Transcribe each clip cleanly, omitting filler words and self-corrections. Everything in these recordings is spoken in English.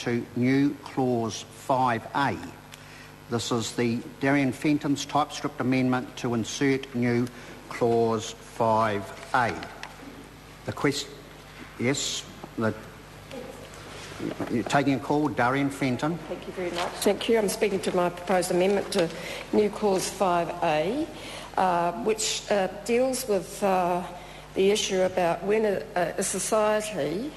to new clause 5A. This is the Darian Fenton's typescript amendment to insert new clause 5A. The question, yes, you're taking a call, Darian Fenton. Thank you very much. Thank you. I'm speaking to my proposed amendment to new clause 5A, which deals with the issue about when a society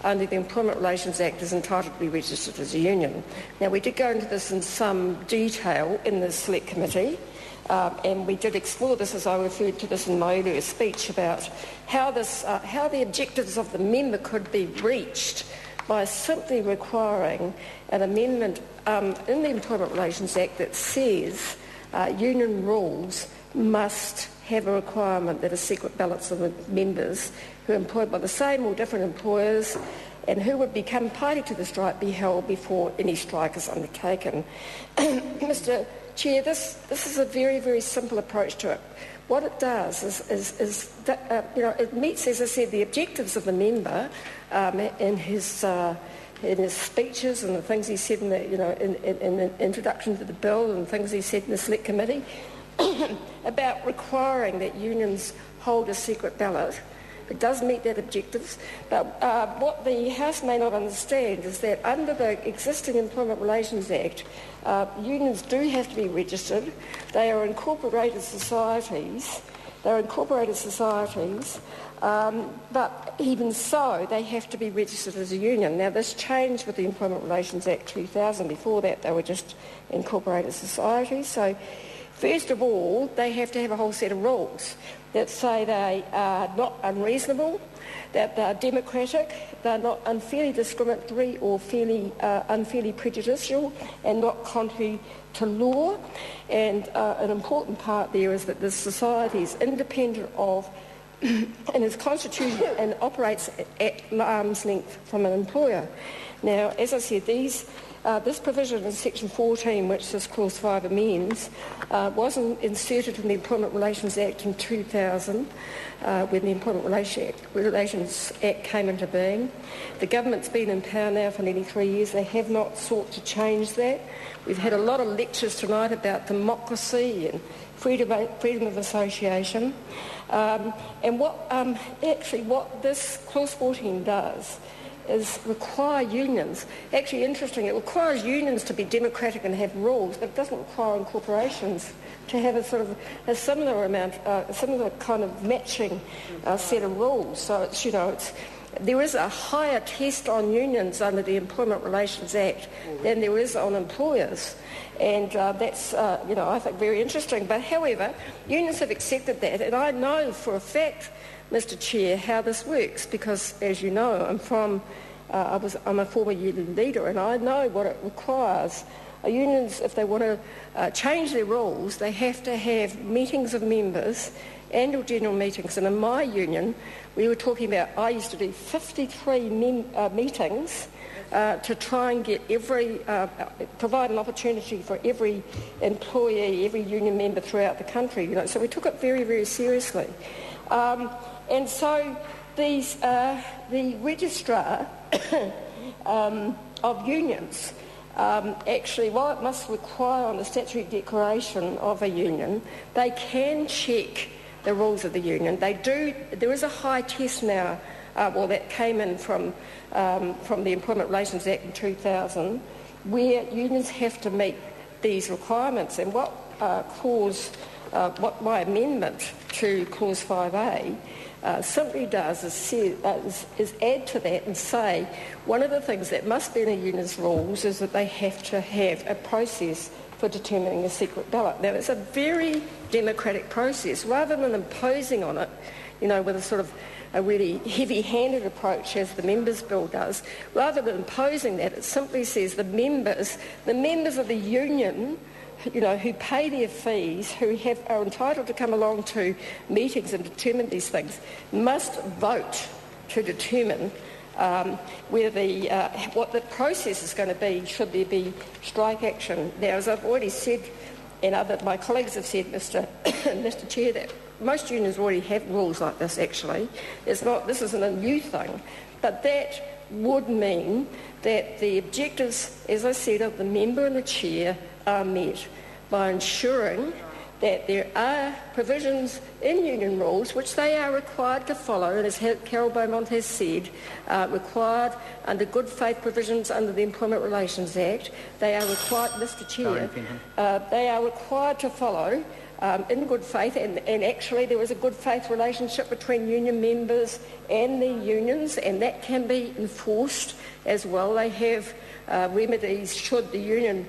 under the Employment Relations Act is entitled to be registered as a union. Now, we did go into this in some detail in the Select Committee, and we did explore this, as I referred to this in my earlier speech, about how the objectives of the member could be reached by simply requiring an amendment in the Employment Relations Act that says union rules must have a requirement that a secret ballots of the members who are employed by the same or different employers and who would become party to the strike be held before any strike is undertaken. Mr. Chair, this is a very, very simple approach to it. What it does is that, it meets, as I said, the objectives of the member in his speeches and the things he said in the introduction to the bill and things he said in the Select Committee about requiring that unions hold a secret ballot. It does meet that objectives, but what the House may not understand is that under the existing Employment Relations Act, unions do have to be registered. They are incorporated societies. But even so, they have to be registered as a union. Now, this changed with the Employment Relations Act 2000. Before that, they were just incorporated societies. So, first of all, they have to have a whole set of rules that say they are not unreasonable, that they are democratic, they're not unfairly discriminatory or unfairly prejudicial, and not contrary to law. And an important part there is that the society is independent of and is constituted and operates at arm's length from an employer. Now, as I said, this provision in Section 14, which this Clause 5 amends, wasn't inserted in the Employment Relations Act in 2000, when the Employment Relations Act came into being. The government's been in power now for nearly 3 years. They have not sought to change that. We've had a lot of lectures tonight about democracy and freedom of association. And what this Clause 14 does is require unions. Actually, interesting, it requires unions to be democratic and have rules, but it doesn't require corporations to have a similar kind of matching set of rules. So there is a higher test on unions under the Employment Relations Act than there is on employers. And that's, I think very interesting. But however, unions have accepted that, and I know for a fact, Mr. Chair, how this works, because as you know, I'm a former union leader, and I know what it requires. Unions, if they want to change their rules, they have to have meetings of members, annual general meetings. And in my union, we were talking about, I used to do 53 meetings to try and get provide an opportunity for every employee, every union member throughout the country. So we took it very, very seriously. And so the registrar of unions, actually, while it must require on the statutory declaration of a union, they can check the rules of the union. They do. There is a high test now, that came in from the Employment Relations Act in 2000, where unions have to meet these requirements. And what my amendment to Clause 5A simply does is add to that and say one of the things that must be in a union's rules is that they have to have a process for determining a secret ballot. Now, it's a very democratic process. Rather than imposing on it, with a sort of a really heavy-handed approach as the members' bill does, rather than imposing that, it simply says the members of the union, who pay their fees, who are entitled to come along to meetings and determine these things, must vote to determine what the process is going to be, should there be strike action. Now, as I've already said, and my colleagues have said, Mr. Chair, that most unions already have rules like this, actually. This isn't a new thing. But that would mean that the objectives, as I said, of the member and the chair are met by ensuring that there are provisions in union rules which they are required to follow, and as Carol Beaumont has said, required under good faith provisions under the Employment Relations Act. They are required, Mr Chair, they are required to follow in good faith, and actually there is a good faith relationship between union members and the unions, and that can be enforced as well. They have remedies should the union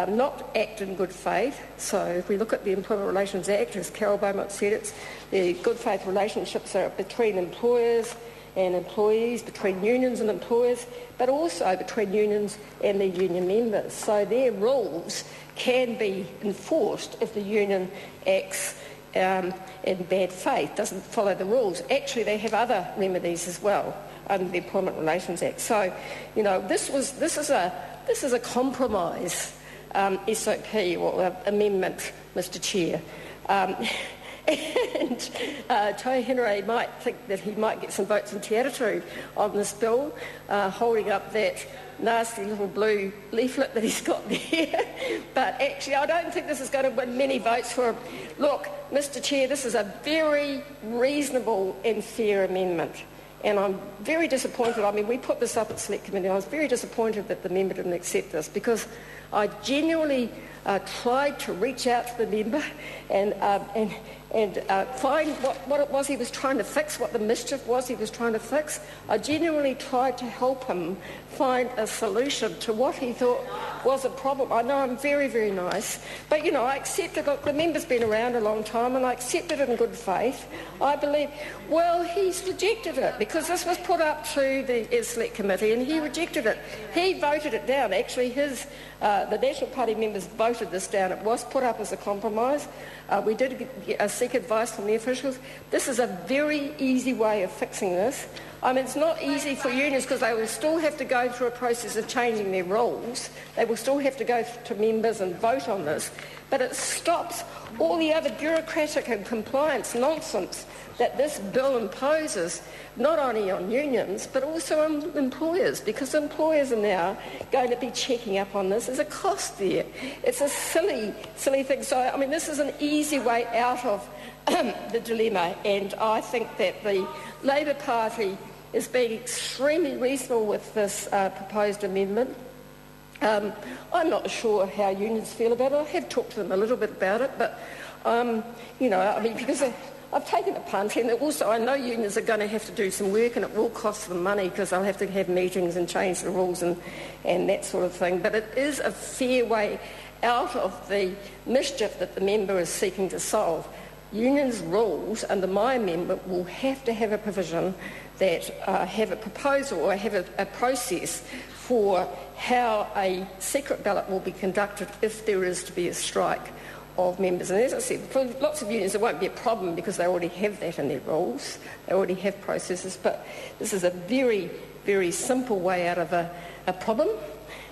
not act in good faith. So if we look at the Employment Relations Act, as Carol Beaumont said, it's the good faith relationships are between employers and employees, between unions and employers, but also between unions and their union members. So their rules can be enforced if the union acts in bad faith, doesn't follow the rules. Actually, they have other remedies as well under the Employment Relations Act. So, this is a compromise SOP or amendment, Mr Chair. And Toi Henry might think that he might get some votes in Te Atatu on this bill, holding up that nasty little blue leaflet that he's got there. But actually, I don't think this is going to win many votes for him. Look, Mr Chair, this is a very reasonable and fair amendment. And I'm very disappointed. I mean, we put this up at Select Committee. I was very disappointed that the member didn't accept this, because I genuinely tried to reach out to the member and find what it was he was trying to fix, what the mischief was he was trying to fix. I genuinely tried to help him find a solution to what he thought was a problem. I know I'm very, very nice, but, I accepted, look, the member's been around a long time, and I accepted it in good faith. I believe, well, he's rejected it, because this was put up to the Select Committee, and he rejected it. He voted it down. Actually, the National Party members voted this down. It was put up as a compromise. We did seek advice from the officials. This is a very easy way of fixing this. I mean, it's not easy for unions, because they will still have to go through a process of changing their rules. They will still have to go to members and vote on this. But it stops all the other bureaucratic and compliance nonsense that this bill imposes, not only on unions but also on employers, because employers are now going to be checking up on this. There's a cost there. It's a silly thing. So, I mean, this is an easy way out of the dilemma, and I think that the Labour Party is being extremely reasonable with this proposed amendment. I'm not sure how unions feel about it. I have talked to them a little bit about it, but, because I've taken a punt, and also I know unions are going to have to do some work, and it will cost them money, because they'll have to have meetings and change the rules and that sort of thing. But it is a fair way out of the mischief that the member is seeking to solve. Unions' rules under my amendment will have to have a provision that have a proposal or have a process for how a secret ballot will be conducted if there is to be a strike of members. And as I said, for lots of unions it won't be a problem, because they already have that in their rules. They already have processes. But this is a very, very simple way out of a problem.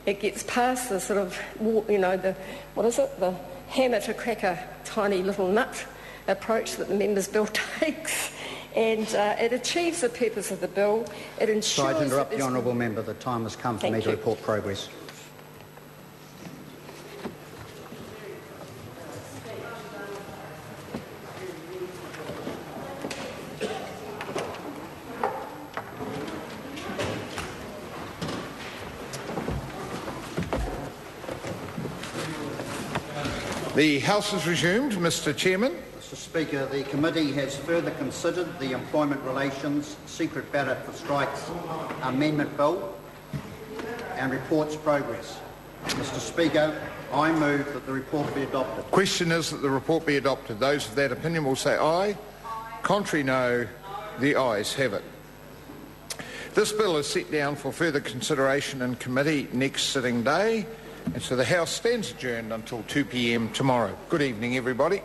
It gets past the sort of, the hammer to crack a tiny little nut approach that the members' bill takes. And it achieves the purpose of the bill. It ensures... Sorry to interrupt the honourable member. The time has come for me to report progress. The House is resumed. Mr Chairman. Mr Speaker, the committee has further considered the Employment Relations Secret Ballot for Strikes Amendment Bill and reports progress. Mr Speaker, I move that the report be adopted. Question is that the report be adopted. Those of that opinion will say aye. Contrary, no. The ayes have it. This bill is set down for further consideration in committee next sitting day, and so the House stands adjourned until 2 p.m. tomorrow. Good evening, everybody.